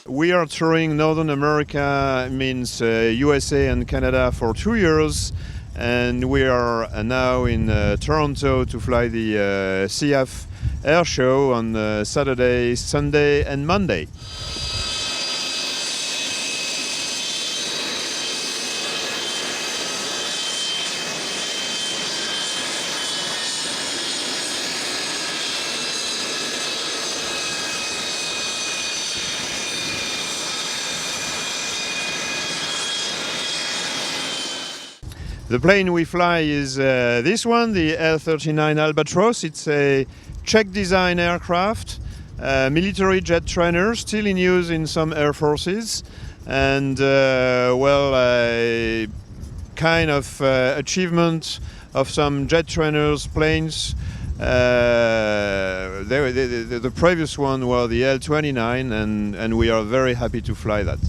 we are touring Northern America, means USA and Canada for 2 years, and we are now in Toronto to fly the CF Airshow on Saturday, Sunday and Monday. The plane we fly is this one, the L-39 Albatros. It's a Czech design aircraft, military jet trainer, still in use in some air forces, and a kind of achievement of some jet trainers planes. The previous one was the L-29, and we are very happy to fly that.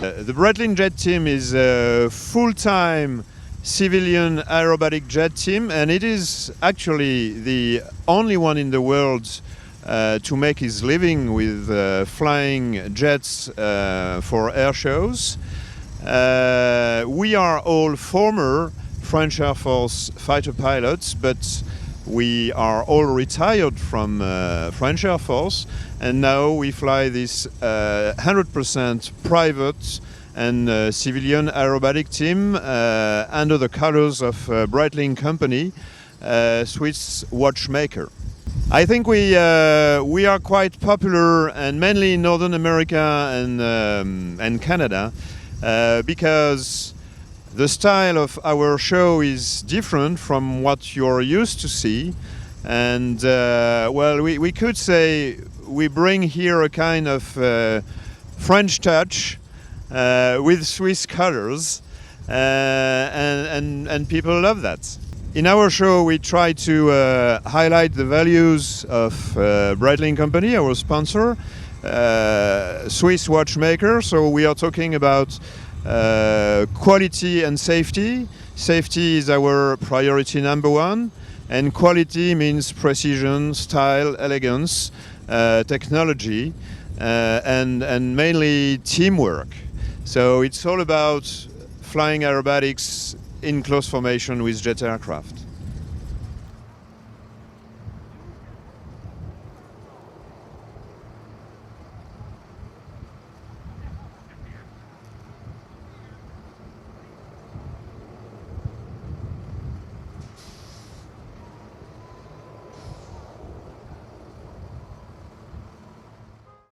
The Breitling jet team is a full-time civilian aerobatic jet team, and it is actually the only one in the world to make his living with flying jets for air shows. We are all former French Air Force fighter pilots, but we are all retired from French Air Force, and now we fly this 100% private and civilian aerobatic team under the colors of Breitling company, Swiss watchmaker. I think we are quite popular, and mainly in Northern America and Canada, because the style of our show is different from what you're used to see, and we could say we bring here a kind of French touch with Swiss colors, and people love that. In our show we try to highlight the values of Breitling company, our sponsor, Swiss watchmaker, so we are talking about quality and safety. Safety is our priority number one, and quality means precision, style, elegance, technology, and mainly teamwork. So it's all about flying aerobatics in close formation with jet aircraft.